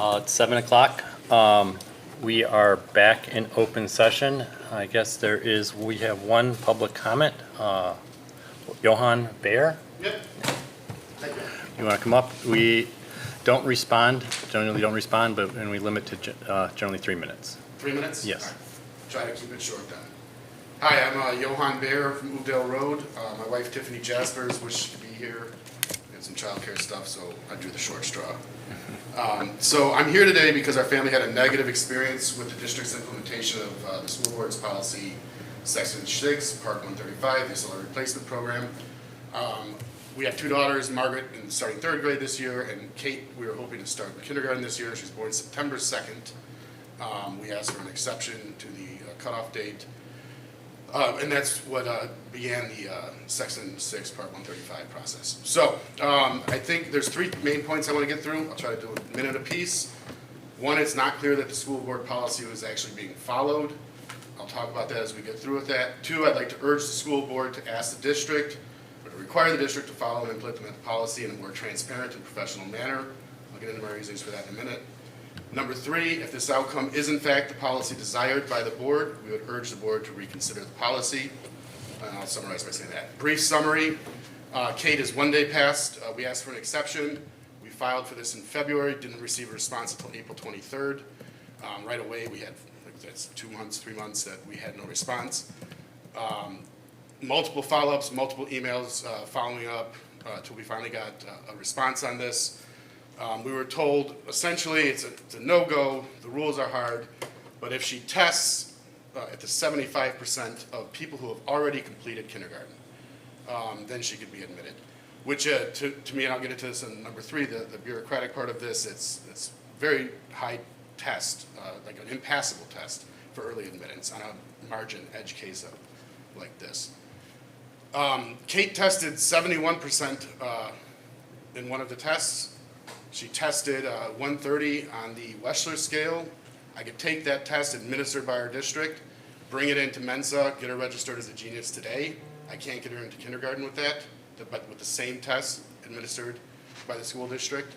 It's 7 o'clock. We are back in open session. I guess we have one public comment. Johan Baer, Yep. Thank you. you want to come up? We generally don't respond, and we limit to generally 3 minutes. 3 minutes? Yes. All right. Try to keep it short then. Hi, I'm Johan Baer from Oakdale Road. My wife Tiffany Jaspers wished to be here. We had some childcare stuff, so I drew the short straw. So I'm here today because our family had a negative experience with the district's implementation of the school board's policy, Section 6, Part 135, the solar replacement program. We have two daughters, Margaret starting third grade this year, and Kate, we were hoping to start kindergarten this year. She's born September 2nd. We asked for an exception to the cutoff date. And that's what began the Section 6, Part 135 process. So I think there's three main points I want to get through. I'll try to do a minute apiece. One, it's not clear that the school board policy was actually being followed. I'll talk about that as we get through with that. Two, I'd like to urge the school board to ask the district, or to require the district to follow and implement the policy in a more transparent and professional manner. I'll get into my reasons for that in a minute. Number three, if this outcome is in fact the policy desired by the board, we would urge the board to reconsider the policy. And I'll summarize by saying that. Brief summary, Kate is 1 day past. We asked for an exception. We filed for this in February, didn't receive a response until April 23rd. Right away, we had, that's 2 months, 3 months that we had no response. Multiple follow-ups, multiple emails following up until we finally got a response on this. We were told, essentially, it's a no-go, the rules are hard, but if she tests at the 75% of people who have already completed kindergarten, then she could be admitted. Which, to me, and I'll get into this in number three, the bureaucratic part of this, it's very high test, like an impassable test for early admittance on a margin edge case like this. Kate tested 71% in one of the tests. She tested 130 on the Wechsler scale. I could take that test administered by our district, bring it into Mensa, get her registered as a genius today. I can't get her into kindergarten with that, but with the same test administered by the school district.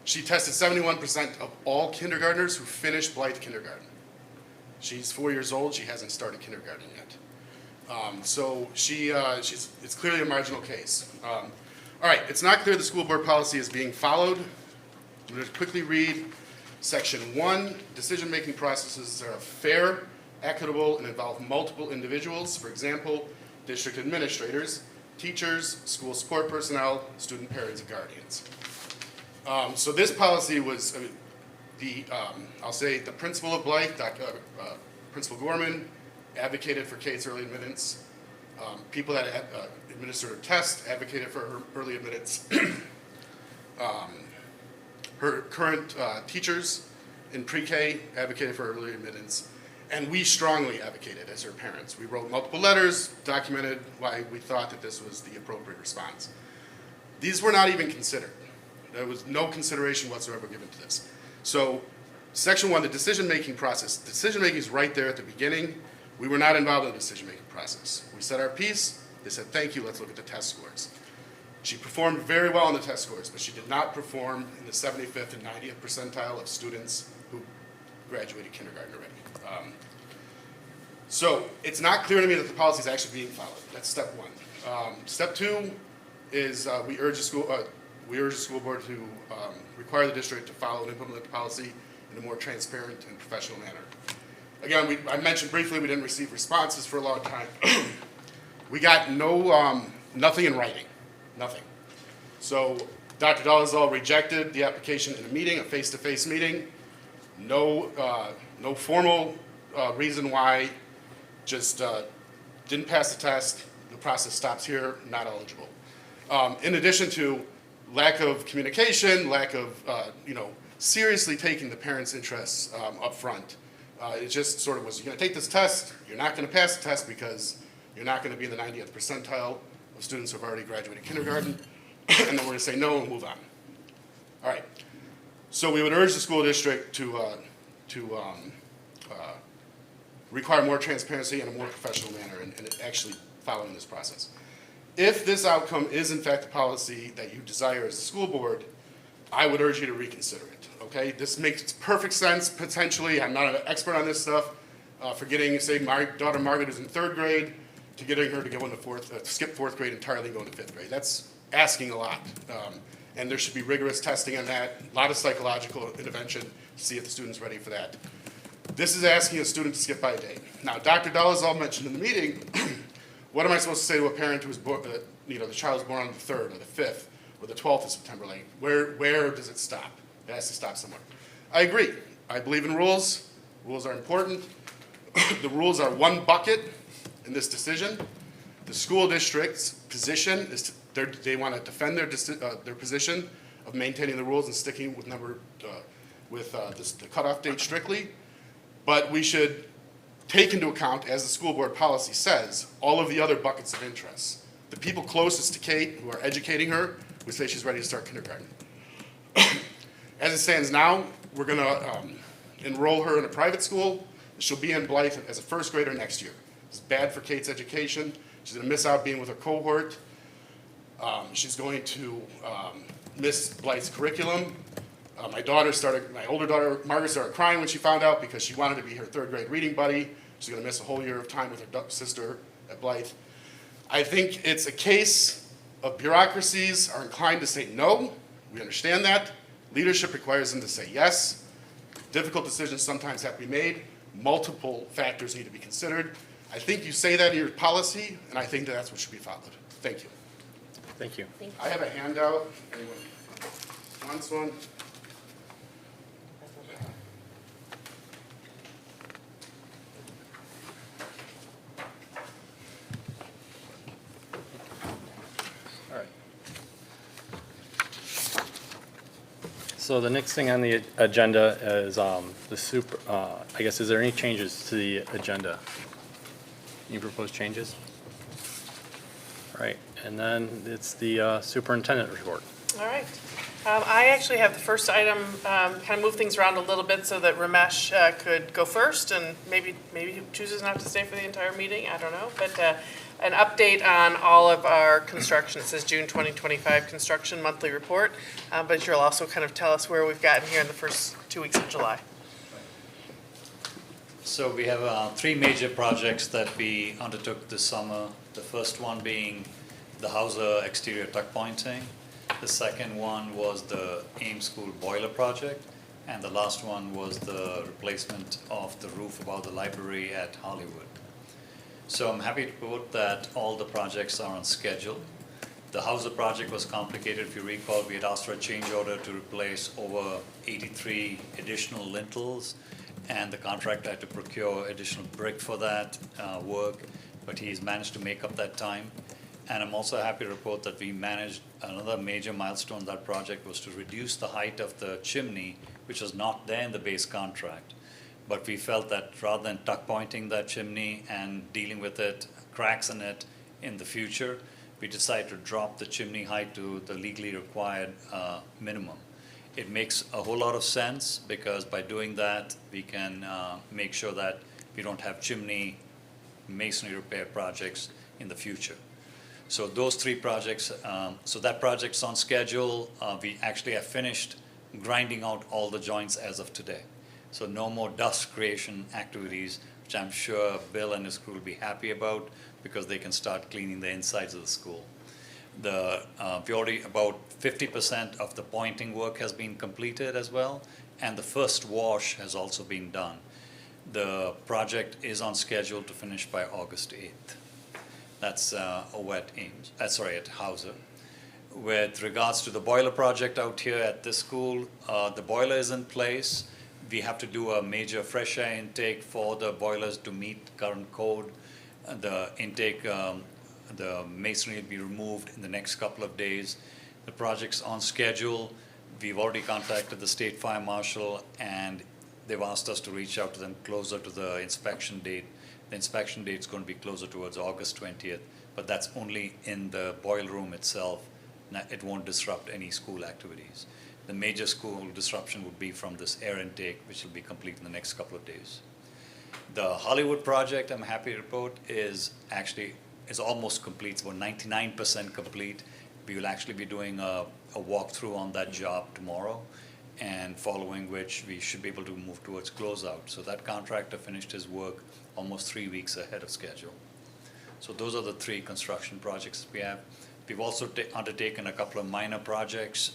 She tested 71% of all kindergartners who finished Blythe kindergarten. She's 4 years old, she hasn't started kindergarten yet. So it's clearly a marginal case. All right, it's not clear the school board policy is being followed. I'm going to quickly read Section 1. Decision-making processes are fair, equitable, and involve multiple individuals. For example, district administrators, teachers, school support personnel, student parents, and guardians. So this policy was, I'll say the principal of Blythe, Principal Gorman, advocated for Kate's early admittance. People that administered her test advocated for her early admittance. Her current teachers in pre-K advocated for early admittance. And we strongly advocated as her parents. We wrote multiple letters, documented why we thought that this was the appropriate response. These were not even considered. There was no consideration whatsoever given to this. So Section 1, the decision-making process. Decision-making is right there at the beginning. We were not involved in the decision-making process. We said our piece. They said, thank you, let's look at the test scores. She performed very well on the test scores, but she did not perform in the 75th and 90th percentile of students who graduated kindergarten already. So it's not clear to me that the policy is actually being followed. That's step one. Step two is we urge the school board to require the district to follow and implement the policy in a more transparent and professional manner. Again, I mentioned briefly we didn't receive responses for a long time. We got nothing in writing, nothing. So Dr. Dolezal rejected the application in a meeting, a face-to-face meeting. No formal reason why, just didn't pass the test. The process stops here, not eligible. In addition to lack of communication, lack of seriously taking the parents' interests up front. It just sort of was, you're going to take this test, you're not going to pass the test because you're not going to be in the 90th percentile of students who have already graduated kindergarten, and then we're going to say no and move on. All right. So we would urge the school district to require more transparency in a more professional manner and actually following this process. If this outcome is in fact the policy that you desire as a school board, I would urge you to reconsider it, okay? This makes perfect sense, potentially. I'm not an expert on this stuff. For getting, say, my daughter Margaret is in 3rd grade, to getting her to go into skip 4th grade entirely and go into 5th grade. That's asking a lot. And there should be rigorous testing on that, a lot of psychological intervention to see if the student's ready for that. This is asking a student to skip by a day. Now, Dr. Dolezal mentioned in the meeting, what am I supposed to say to a parent who's born, the child was born on the 3rd or the 5th or the 12th of September? Like, where does it stop? It has to stop somewhere. I agree. I believe in rules. Rules are important. The rules are one bucket in this decision. The school district's position is they want to defend their position of maintaining the rules and sticking with the cutoff date strictly. But we should take into account, as the school board policy says, all of the other buckets of interest. The people closest to Kate, who are educating her, would say she's ready to start kindergarten. As it stands now, we're going to enroll her in a private school. She'll be in Blythe as a 1st grader next year. It's bad for Kate's education. She's going to miss out being with her cohort. She's going to miss Blythe's curriculum. My older daughter, Margaret, started crying when she found out because she wanted to be her 3rd grade reading buddy. She's going to miss a whole year of time with her sister at Blythe. I think it's a case of bureaucracies are inclined to say no. We understand that. Leadership requires them to say yes. Difficult decisions sometimes have to be made. Multiple factors need to be considered. I think you say that in your policy, and I think that that's what should be followed. Thank you. Thank you. I have a handout. Anyone wants one? All right. So the next thing on the agenda is I guess, is there any changes to the agenda? Any proposed changes? All right, and then it's the superintendent report. All right. I actually have the first item, kind of move things around a little bit so that Ramesh could go first, and maybe he chooses not to stay for the entire meeting, I don't know. But an update on all of our construction. It says June 2025 construction monthly report, but you'll also kind of tell us where we've gotten here in the first 2 weeks of July. So we have 3 major projects that we undertook this summer. The first one being the Hauser exterior tuck pointing. The second one was the Ames School boiler project. And the last one was the replacement of the roof above the library at Hollywood. So I'm happy to report that all the projects are on schedule. The Hauser project was complicated. If you recall, we had asked for a change order to replace over 83 additional lintels, and the contractor had to procure additional brick for that work, but he's managed to make up that time. And I'm also happy to report that we managed another major milestone of that project was to reduce the height of the chimney, which was not there in the base contract. But we felt that rather than tuck pointing that chimney and dealing with it, cracks in it in the future, we decided to drop the chimney height to the legally required minimum. It makes a whole lot of sense because by doing that, we can make sure that we don't have chimney masonry repair projects in the future. So those 3 projects, so that project's on schedule. We actually have finished grinding out all the joints as of today. So no more dust creation activities, which I'm sure Bill and his crew will be happy about because they can start cleaning the insides of the school. We already, about 50% of the pointing work has been completed as well, and the first wash has also been done. The project is on schedule to finish by August 8th. That's over at Ames, at Hauser. With regards to the boiler project out here at this school, the boiler is in place. We have to do a major fresh air intake for the boilers to meet current code. The intake, the masonry will be removed in the next couple of days. The project's on schedule. We've already contacted the state fire marshal, and they've asked us to reach out to them closer to the inspection date. The inspection date is going to be closer towards August 20th, but that's only in the boiler room itself. It won't disrupt any school activities. The major school disruption would be from this air intake, which will be complete in the next couple of days. The Hollywood project, I'm happy to report, is almost complete. It's about 99% complete. We will actually be doing a walkthrough on that job tomorrow, and following which we should be able to move towards closeout. So that contractor finished his work almost 3 weeks ahead of schedule. So those are the 3 construction projects we have. We've also undertaken a couple of minor projects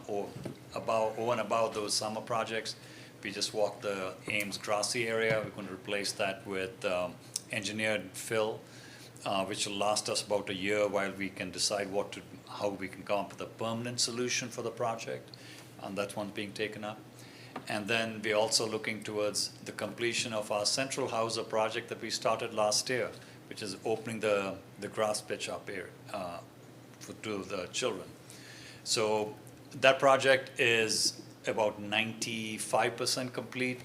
over and above those summer projects. We just walked the Ames grassy area. We're going to replace that with engineered fill, which will last us about a year while we can decide how we can come up with a permanent solution for the project. And that one's being taken up. And then we're also looking towards the completion of our central houser project that we started last year, which is opening the grass pitch up here to the children. So that project is about 95% complete.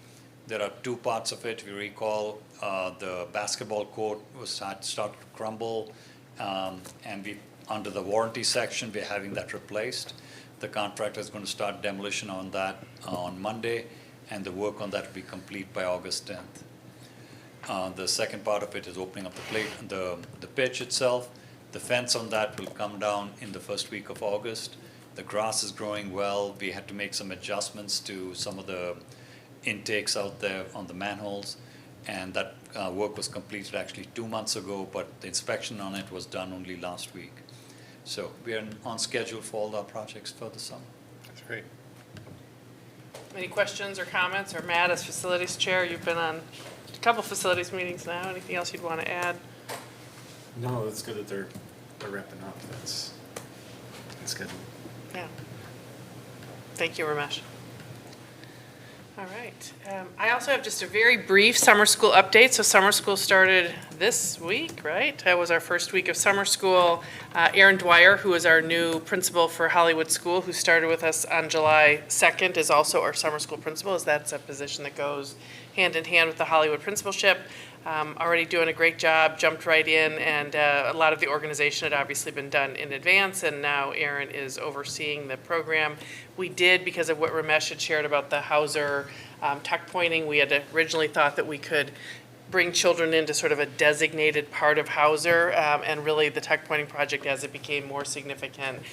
There are 2 parts of it. We recall the basketball court was started to crumble, and under the warranty section, we're having that replaced. The contractor is going to start demolition on that on Monday, and the work on that will be complete by August 10th. The second part of it is opening up the pitch itself. The fence on that will come down in the first week of August. The grass is growing well. We had to make some adjustments to some of the intakes out there on the manholes, and that work was completed actually 2 months ago, but the inspection on it was done only last week. So we are on schedule for all our projects for the summer. That's great. Any questions or comments? Or Matt, as facilities chair, you've been on a couple facilities meetings now. Anything else you'd want to add? No, it's good that they're wrapping up. That's good. Yeah. Thank you, Ramesh. All right. I also have just a very brief summer school update. So summer school started this week, right? That was our first week of summer school. Aaron Dwyer, who is our new principal for Hollywood School, who started with us on July 2nd, is also our summer school principal, as that's a position that goes hand in hand with the Hollywood principalship. Already doing a great job, jumped right in, and a lot of the organization had obviously been done in advance, and now Aaron is overseeing the program. We did, because of what Ramesh had shared about the Hauser tuck pointing, we had originally thought that we could bring children into sort of a designated part of Hauser, and really the tuck pointing project, as it became more significant,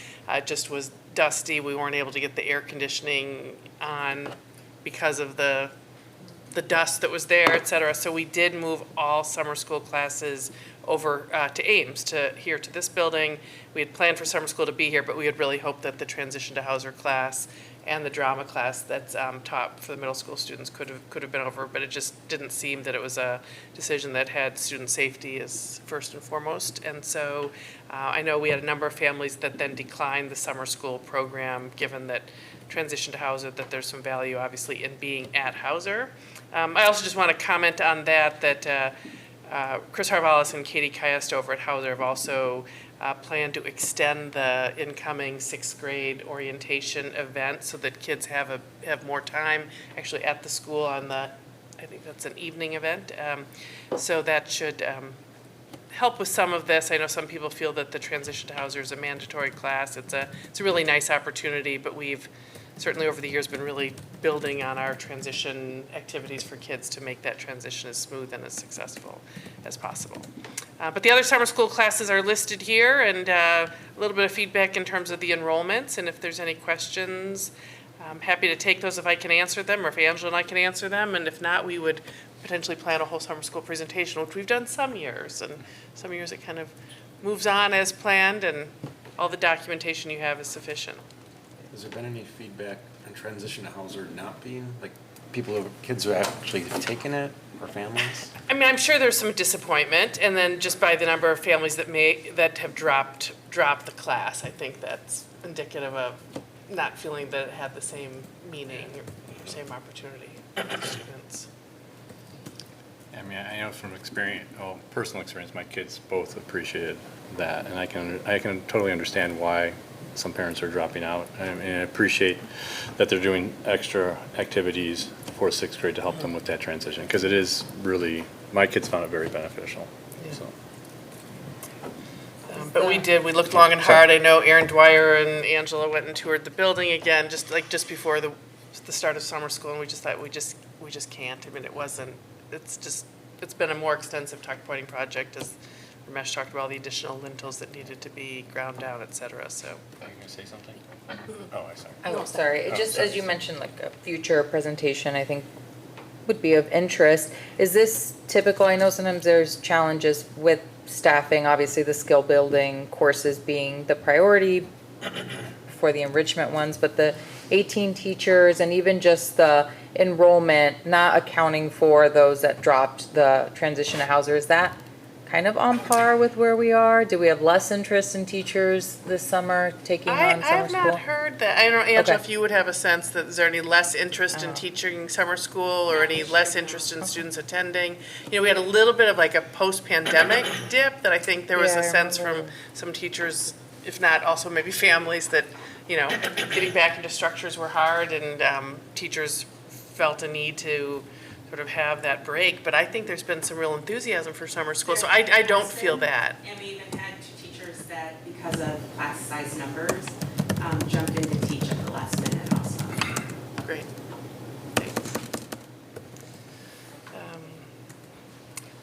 just was dusty. We weren't able to get the air conditioning on because of the dust that was there, et cetera. So we did move all summer school classes over to Ames, here to this building. We had planned for summer school to be here, but we had really hoped that the transition to Hauser class and the drama class that's taught for the middle school students could have been over, but it just didn't seem that it was a decision that had student safety as first and foremost. And so I know we had a number of families that then declined the summer school program, given that transition to Hauser, that there's some value obviously in being at Hauser. I also just want to comment on that Chris Harvalis and Katie Kayest over at Hauser have also planned to extend the incoming 6th grade orientation event so that kids have more time actually at the school on I think that's an evening event. So that should help with some of this. I know some people feel that the transition to Hauser is a mandatory class. It's a really nice opportunity, but we've certainly over the years been really building on our transition activities for kids to make that transition as smooth and as successful as possible. But the other summer school classes are listed here, and a little bit of feedback in terms of the enrollments, and if there's any questions, I'm happy to take those if I can answer them, or if Angela and I can answer them, and if not, we would potentially plan a whole summer school presentation, which we've done some years, and some years it kind of moves on as planned, and all the documentation you have is sufficient. Has there been any feedback on transition to Hauser not being, like, kids who have actually taken it, or families? I mean, I'm sure there's some disappointment, and then just by the number of families that have dropped the class, I think that's indicative of not feeling that it had the same meaning or same opportunity for students. I mean, I know from personal experience, my kids both appreciated that, and I can totally understand why some parents are dropping out. And I appreciate that they're doing extra activities for 6th grade to help them with that transition, because it is really, my kids found it very beneficial. Yeah. So. But we looked long and hard. I know Aaron Dwyer and Angela went and toured the building again, just before the start of summer school, and we just thought we just can't. I mean, it's been a more extensive tuck pointing project, as Ramesh talked about all the additional lintels that needed to be ground down, et cetera, so. Are you gonna say something? Oh, I sorry. Oh, sorry. It Oh, just, sorry. as you mentioned, like a future presentation, I think would be of interest. Is this typical? I know sometimes there's challenges with staffing, obviously the skill building courses being the priority for the enrichment ones, but the 18 teachers and even just the enrollment, not accounting for those that dropped the transition to Hauser, is that kind of on par with where we are? Do we have less interest in teachers this summer taking I on summer have school? not heard that. I don't know, Angela, Okay. if you would have a sense that, is there any less interest in Oh. teaching summer school or any less interest in students attending? You know, we had a little bit of like a post-pandemic dip that I think there was Yeah, a I sense from remember. some teachers, if not also maybe families, that, you know, getting back into structures were hard and teachers felt a need to sort of have that break. But I think there's been some real enthusiasm for summer school, so I don't feel that. And we even had two teachers that, because of class size numbers, jumped in to teach at the last minute also. Great. Thanks.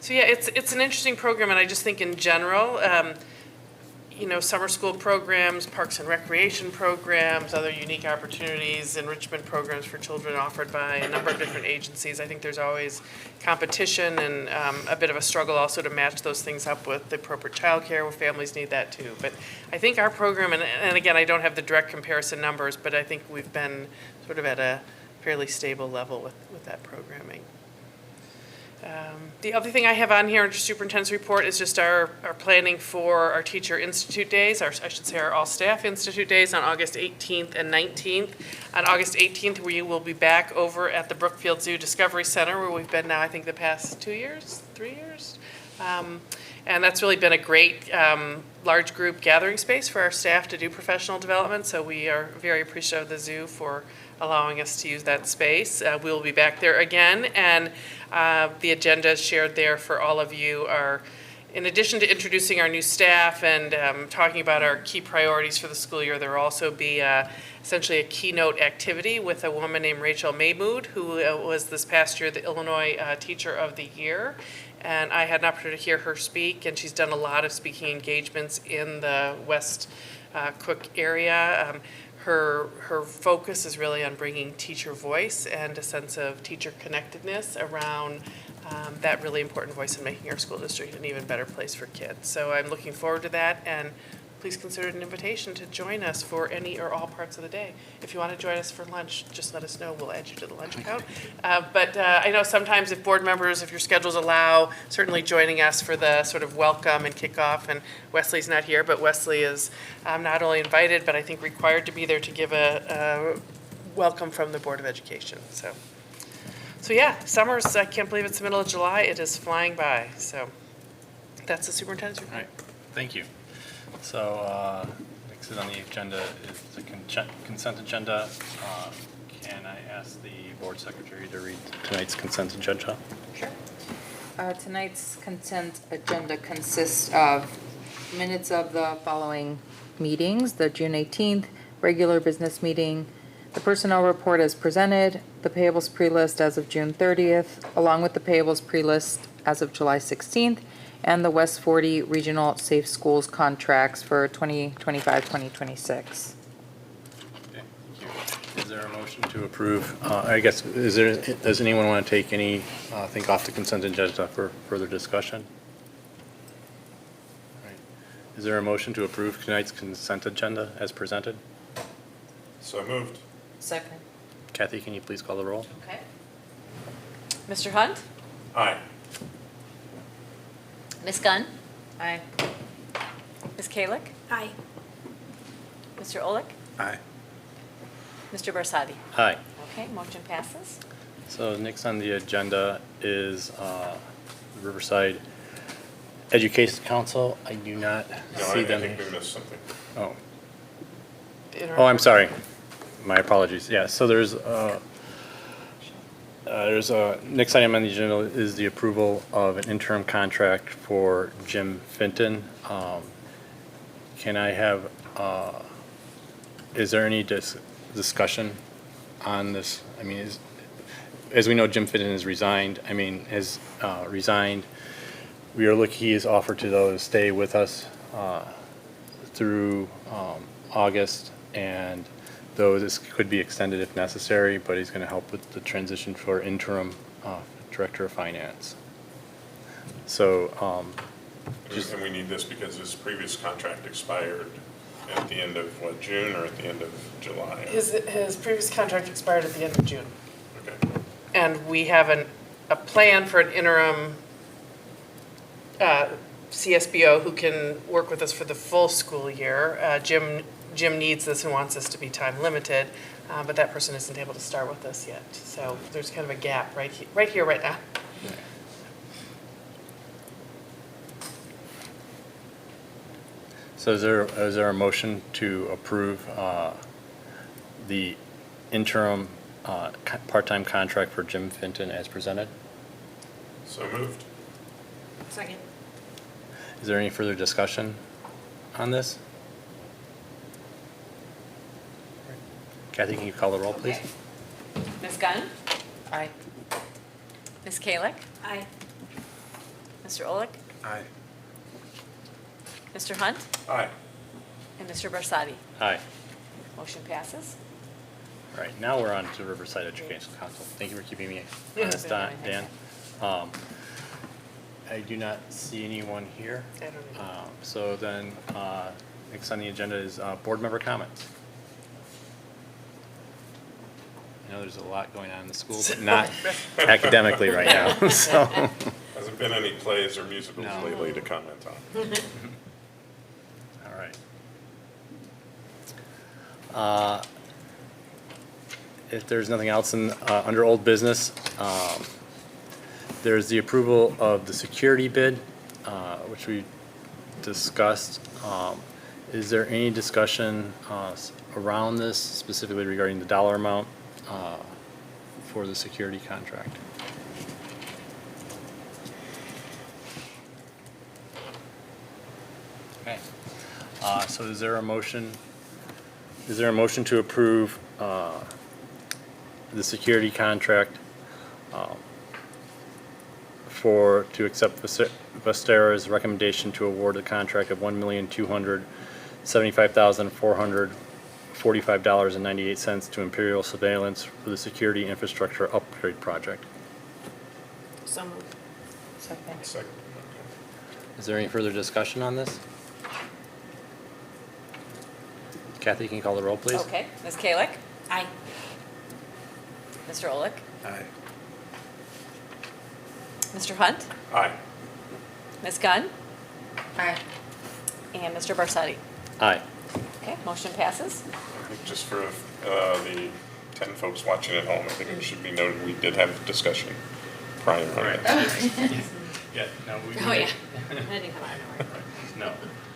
So yeah, it's an interesting program, and I just think in general, you know, summer school programs, parks and recreation programs, other unique opportunities, enrichment programs for children offered by a number of different agencies. I think there's always competition and a bit of a struggle also to match those things up with the appropriate childcare, where families need that too. But I think our program, and again, I don't have the direct comparison numbers, but I think we've been sort of at a fairly stable level with that programming. The other thing I have on here under superintendent's report is just our planning for our Teacher Institute Days, I should say our All-Staff Institute Days on August 18th and 19th. On August 18th, we will be back over at the Brookfield Zoo Discovery Center, where we've been now, I think, the past 2 years, 3 years. And that's really been a great large group gathering space for our staff to do professional development, so we are very appreciative of the zoo for allowing us to use that space. We will be back there again, and the agenda shared there for all of you are, in addition to introducing our new staff and talking about our key priorities for the school year, there will also be essentially a keynote activity with a woman named Rachel Maymood, who was this past year the Illinois Teacher of the Year. And I had an opportunity to hear her speak, and she's done a lot of speaking engagements in the West Cook area. Her focus is really on bringing teacher voice and a sense of teacher connectedness around that really important voice in making our school district an even better place for kids. So I'm looking forward to that, and please consider it an invitation to join us for any or all parts of the day. If you want to join us for lunch, just let us know. We'll add you to the lunch count. But I know sometimes if board members, if your schedules allow, certainly joining us for the sort of welcome and kickoff. And Wesley's not here, but Wesley is not only invited, but I think required to be there to give a welcome from the Board of Education. So yeah, summer's, I can't believe it's the middle of July. It is flying by. So that's the superintendent's report. All right, thank you. So, next on the agenda is the consent agenda. Can I ask the board secretary to read tonight's consent agenda? Sure. Tonight's consent agenda consists of minutes of the following meetings: the June 18th regular business meeting, the personnel report as presented, the payables pre-list as of June 30th, along with the payables pre-list as of July 16th, and the West 40 Regional Safe Schools contracts for 2025-2026. Okay, thank you. Is there a motion to approve? I guess, does anyone want to take any, think off the consent agenda for further discussion? All right. Is there a motion to approve tonight's consent agenda as presented? So moved. Second. Kathy, can you please call the roll? Okay. Mr. Hunt? Aye. Ms. Gunn? Aye. Ms. Kalick? Aye. Mr. Olick? Aye. Mr. Barsadi? Aye. Okay, motion passes. So next on the agenda is Riverside Education Council. I do not see them. I think we missed something. Oh, I'm sorry. My apologies. Yeah, so there's a, next item on the agenda is the approval of an interim contract for Jim Fenton. Can I have, is there any discussion on this? I mean, as we know, Jim Fenton has resigned. I mean, has resigned. we are lucky he has offered to though stay with us through August, and though this could be extended if necessary, but he's going to help with the transition for interim Director of Finance. So, And we need this because his previous contract expired at the end of, what, June or at the end of July? His previous contract expired at the end of June. Okay. And we have a plan for an interim CSBO who can work with us for the full school year. Jim needs this and wants this to be time limited, but that person isn't able to start with us yet. So there's kind of a gap right here, right now. so is there a motion to approve the interim part-time contract for Jim Finton as presented? So moved. Second. Is there any further discussion on this? Kathy, can you call the roll, please? Okay. Ms. Gunn? Aye. Ms. Kalick? Aye. Mr. Olick? Aye. Mr. Hunt? Aye. And Mr. Barsadi? Aye. Motion passes. All right, now we're on to Riverside Educational Council. Thank you for keeping me Yeah. honest, Dan. I do not see anyone here. I don't either. So then, next on the agenda is board member comments. I know there's a lot going on in the school, but not academically right now, so. Hasn't been any plays or musicals No. lately to comment on. All right. If there's nothing else under old business, there's the approval of the security bid, which we discussed. Is there any discussion around this, specifically regarding the dollar amount for the security contract? Okay. So is there a motion to approve the security contract to accept Vestera's recommendation to award a contract of $1,275,445.98 to Imperial Surveillance for the security infrastructure upgrade project? So moved. Second. Second. Is there any further discussion on this? Kathy, can you call the roll, please? Okay. Ms. Kalick? Aye. Mr. Olick? Aye. Mr. Hunt? Aye. Ms. Gunn? Aye. And Mr. Barsadi? Aye. Okay, motion passes. I think just for the 10 folks watching at home, I think it should be noted we did have a discussion prior on it. Yeah, no, we. Oh, yeah. I didn't come out. No.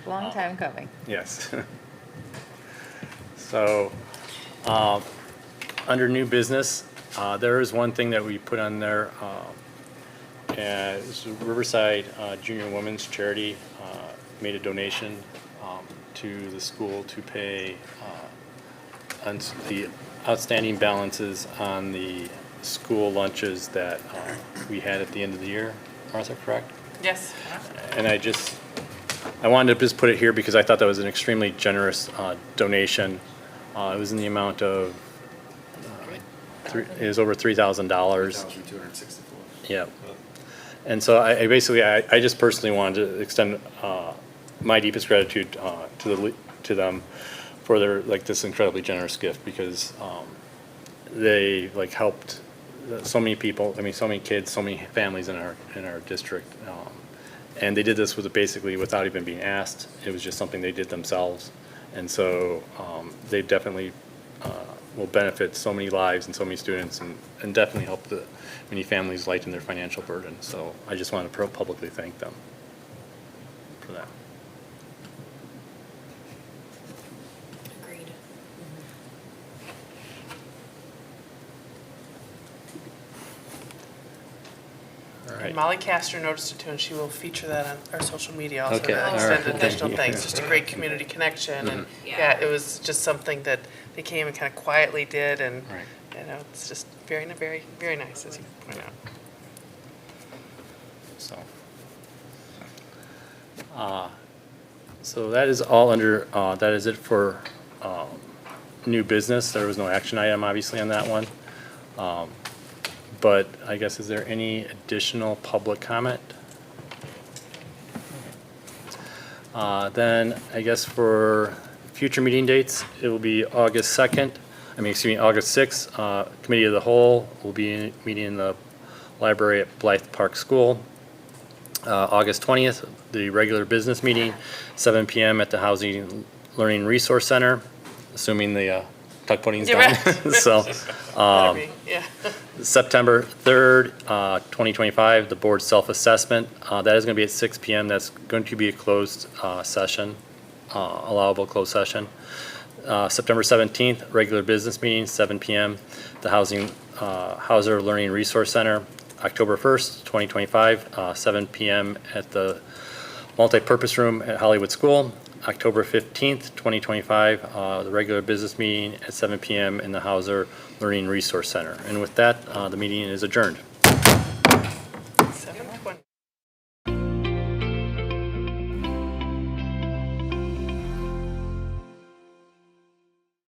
Long time coming. Yes. So, under new business, there is one thing that we put on there. It's Riverside Junior Women's Charity made a donation to the school to pay the outstanding balances on the school lunches that we had at the end of the year. Martha, correct? Yes. And I wanted to just put it here because I thought that was an extremely generous donation. It was in the amount of, it was over $3,000. 1,264. Yep. And so I basically, I just personally wanted to extend my deepest gratitude to them for their, like, this incredibly generous gift, because they, like, helped so many people, I mean, so many kids, so many families in our district. And they did this basically without even being asked. It was just something they did themselves. And so they definitely will benefit so many lives and so many students, and definitely help many families lighten their financial burden. So I just want to publicly thank them for that. Agreed. All And right. Molly Castor noticed it too, and she will feature that on our social media also. Okay, to all extend right. additional Thank you. thanks. Just a great community connection, and Yeah. yeah, it was just something that they came and kind of quietly did, and Right. you know, it's just very, very, very nice, as you point out. So, So that is all under, that is it for new business. There was no action item, obviously, on that one. But I guess, is there any additional public comment? Then I guess for future meeting dates, it will be August 2nd, August 6th. Committee of the Whole will be meeting in the library at Blythe Park School. August 20th, the regular business meeting, 7 PM at the Housing Learning Resource Center, assuming the tuck pudding's Yeah, done. right. So, Better be, yeah. September 3rd, 2025, the board self-assessment. That is going to be at 6 PM. That's going to be a closed session, allowable closed session. September 17th, regular business meeting, 7 PM, the Hauser Learning Resource Center. October 1st, 2025, 7 PM at the multipurpose room at Hollywood School. October 15th, 2025, the regular business meeting at 7 PM in the Hauser Learning Resource Center. And with that, the meeting is adjourned.